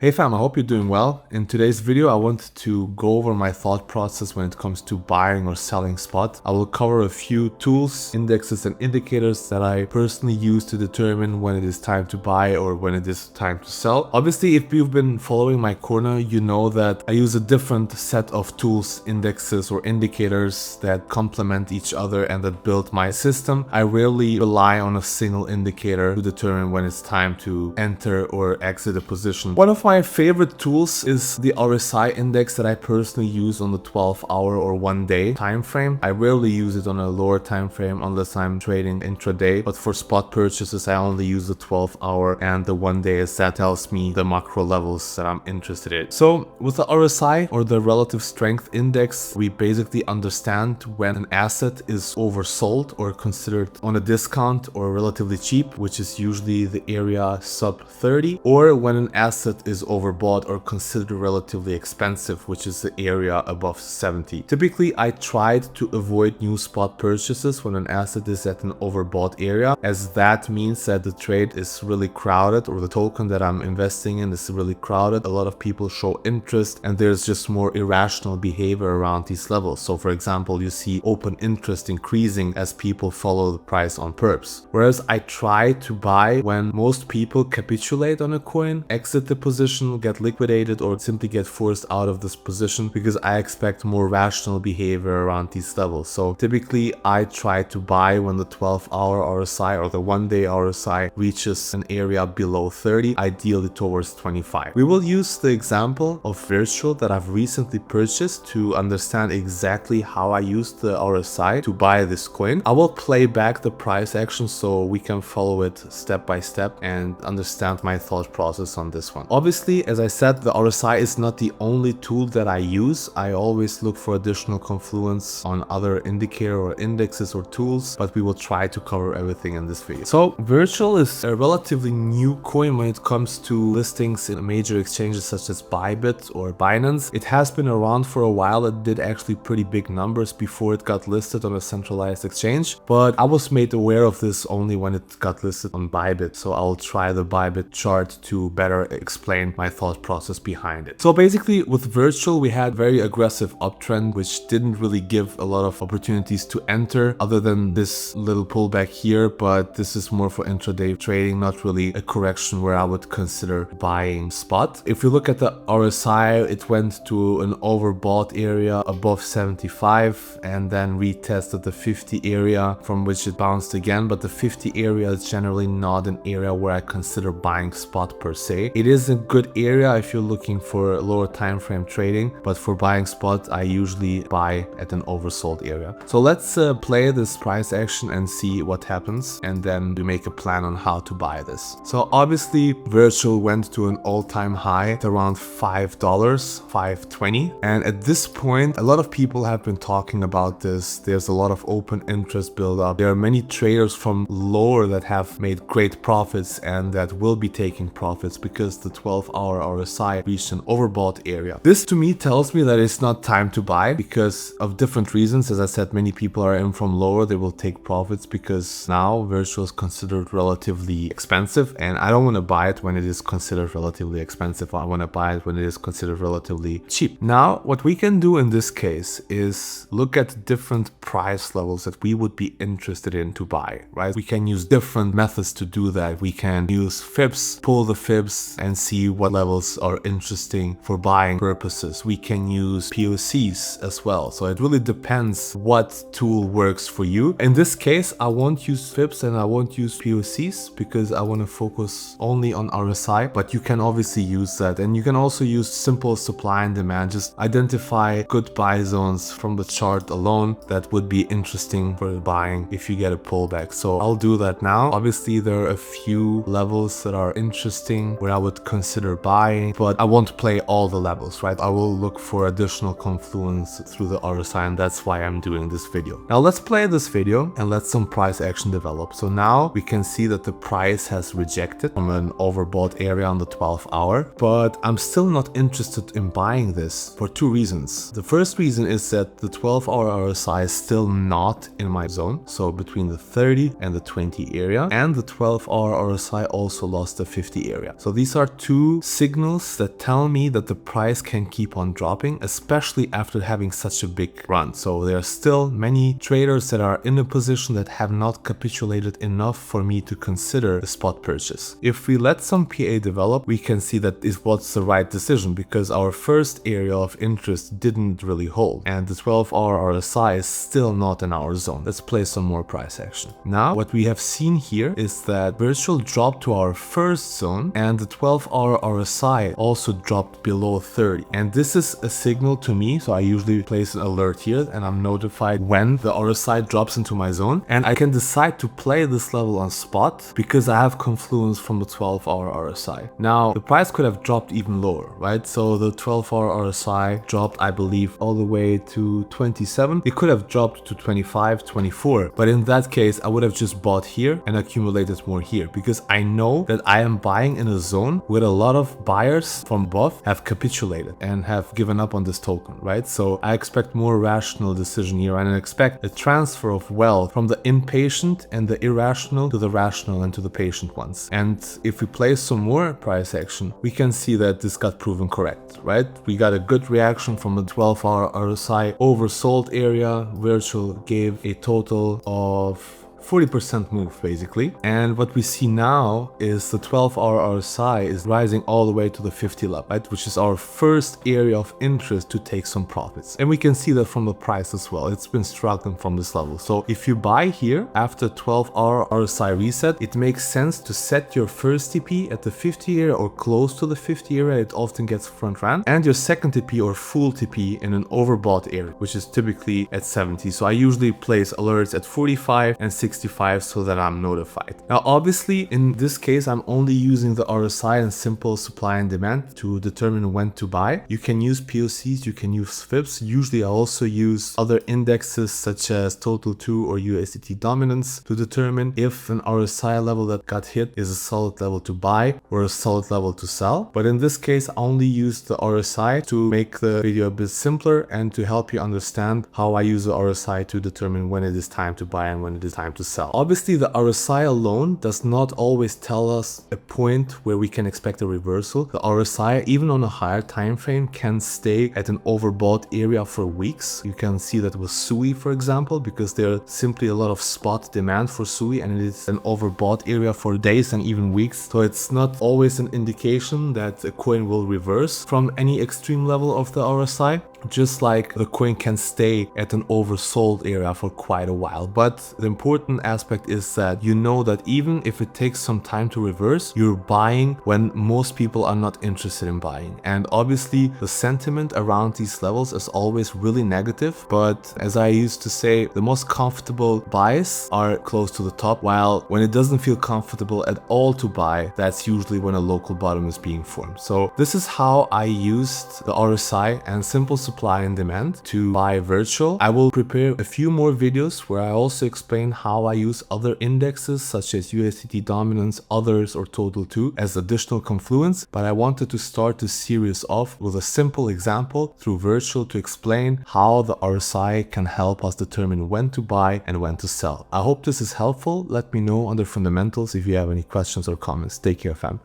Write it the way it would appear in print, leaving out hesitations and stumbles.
Hey fam, I hope you're doing well. In today's video, I want to go over my thought process when it comes to buying or selling spot. I will cover a few tools, indexes, and indicators that I personally use to determine when it is time to buy or when it is time to sell. Obviously, if you've been following my corner, you know that I use a different set of tools, indexes, or indicators that complement each other and that build my system. I rarely rely on a single indicator to determine when it's time to enter or exit a position. One of my favorite tools is the RSI index that I personally use on the 12-hour or 1-day time frame. I rarely use it on a lower time frame unless I'm trading intraday, but for spot purchases I only use the 12-hour and the 1-day, as that tells me the macro levels that I'm interested in. So with the RSI, or the relative strength index, we basically understand when an asset is oversold or considered on a discount or relatively cheap, which is usually the area sub 30, or when an asset is overbought or considered relatively expensive, which is the area above 70. Typically, I tried to avoid new spot purchases when an asset is at an overbought area, as that means that the trade is really crowded, or the token that I'm investing in is really crowded. A lot of people show interest and there's just more irrational behavior around these levels. So for example, you see open interest increasing as people follow the price on perps. Whereas I try to buy when most people capitulate on a coin, exit the position, get liquidated, or simply get forced out of this position, because I expect more rational behavior around these levels. So typically I try to buy when the 12-hour RSI or the 1-day RSI reaches an area below 30, ideally towards 25. We will use the example of Virtual that I've recently purchased to understand exactly how I used the RSI to buy this coin. I will play back the price action so we can follow it step by step and understand my thought process on this one. Obviously, as I said, the RSI is not the only tool that I use. I always look for additional confluence on other indicator or indexes or tools, but we will try to cover everything in this video. So Virtual is a relatively new coin when it comes to listings in major exchanges such as Bybit or Binance. It has been around for a while. It did actually pretty big numbers before it got listed on a centralized exchange, but I was made aware of this only when it got listed on Bybit. So I'll try the Bybit chart to better explain my thought process behind it. So basically with Virtual, we had very aggressive uptrend, which didn't really give a lot of opportunities to enter other than this little pullback here, but this is more for intraday trading, not really a correction where I would consider buying spot. If you look at the RSI, it went to an overbought area above 75 and then retested the 50 area from which it bounced again, but the 50 area is generally not an area where I consider buying spot per se. It is a good area if you're looking for lower time frame trading, but for buying spot I usually buy at an oversold area. So let's play this price action and see what happens, and then we make a plan on how to buy this. So obviously Virtual went to an all-time high at around $5, $5.20, and at this point a lot of people have been talking about this. There's a lot of open interest build up. There are many traders from lower that have made great profits and that will be taking profits because the 12-hour RSI reached an overbought area. This to me tells me that it's not time to buy because of different reasons. As I said, many people are in from lower. They will take profits because now Virtual is considered relatively expensive, and I don't want to buy it when it is considered relatively expensive. I want to buy it when it is considered relatively cheap. Now, what we can do in this case is look at different price levels that we would be interested in to buy, right? We can use different methods to do that. We can use fibs, pull the fibs and see what levels are interesting for buying purposes. We can use POCs as well. So it really depends what tool works for you. In this case, I won't use fibs and I won't use POCs because I want to focus only on RSI, but you can obviously use that. And you can also use simple supply and demand. Just identify good buy zones from the chart alone that would be interesting for buying if you get a pullback. So I'll do that now. Obviously, there are a few levels that are interesting where I would consider buying, but I won't play all the levels, right? I will look for additional confluence through the RSI, and that's why I'm doing this video. Now let's play this video and let some price action develop. So now we can see that the price has rejected from an overbought area on the 12-hour, but I'm still not interested in buying this for two reasons. The first reason is that the 12-hour RSI is still not in my zone, so between the 30 and the 20 area, and the 12-hour RSI also lost the 50 area. So these are two two signals that tell me that the price can keep on dropping, especially after having such a big run. So there are still many traders that are in a position that have not capitulated enough for me to consider a spot purchase. If we let some PA develop, we can see that is what's the right decision, because our first area of interest didn't really hold, and the 12-hour RSI is still not in our zone. Let's play some more price action. Now, what we have seen here is that virtual dropped to our first zone, and the 12-hour RSI also dropped below 30. And this is a signal to me, so I usually place an alert here, and I'm notified when the RSI drops into my zone, and I can decide to play this level on spot because I have confluence from the 12-hour RSI. Now, the price could have dropped even lower, right? So the 12-hour RSI dropped, I believe, all the way to 27. It could have dropped to 25, 24, but in that case, I would have just bought here and accumulated more here, because I know that I am buying in a zone where a lot of buyers from above have capitulated and have given up on this token, right? So I expect more rational decision here, and I expect a transfer of wealth from the impatient and the irrational to the rational and to the patient ones. And if we play some more price action, we can see that this got proven correct, right? We got a good reaction from the 12-hour RSI oversold area. Virtual gave a total of 40% move basically, and what we see now is the 12-hour RSI is rising all the way to the 50 level, right, which is our first area of interest to take some profits. And we can see that from the price as well. It's been struggling from this level. So if you buy here after 12-hour RSI reset, it makes sense to set your first TP at the 50 area or close to the 50 area. It often gets front ran, and your second TP or full TP in an overbought area, which is typically at 70. So I usually place alerts at 45 and 65 so that I'm notified. Now, obviously, in this case, I'm only using the RSI and simple supply and demand to determine when to buy. You can use POCs, you can use FIBs. Usually, I also use other indexes such as Total 2 or USDT dominance to determine if an RSI level that got hit is a solid level to buy or a solid level to sell. But in this case, I only use the RSI to make the video a bit simpler and to help you understand how I use the RSI to determine when it is time to buy and when it is time to sell. Obviously, the RSI alone does not always tell us a point where we can expect a reversal. The RSI, even on a higher time frame, can stay at an overbought area for weeks. You can see that with SUI, for example, because there are simply a lot of spot demand for SUI, and it is an overbought area for days and even weeks. So it's not always an indication that a coin will reverse from any extreme level of the RSI. Just like the coin can stay at an oversold area for quite a while. But the important aspect is that you know that even if it takes some time to reverse, you're buying when most people are not interested in buying. And obviously the sentiment around these levels is always really negative, but as I used to say, the most comfortable buys are close to the top, while when it doesn't feel comfortable at all to buy, that's usually when a local bottom is being formed. So this is how I used the RSI and simple supply and demand to buy virtual. I will prepare a few more videos where I also explain how I use other indexes such as USDT dominance, others, or Total 2 as additional confluence, but I wanted to start this series off with a simple example through virtual to explain how the RSI can help us determine when to buy and when to sell. I hope this is helpful. Let me know under fundamentals if you have any questions or comments. Take care, fam.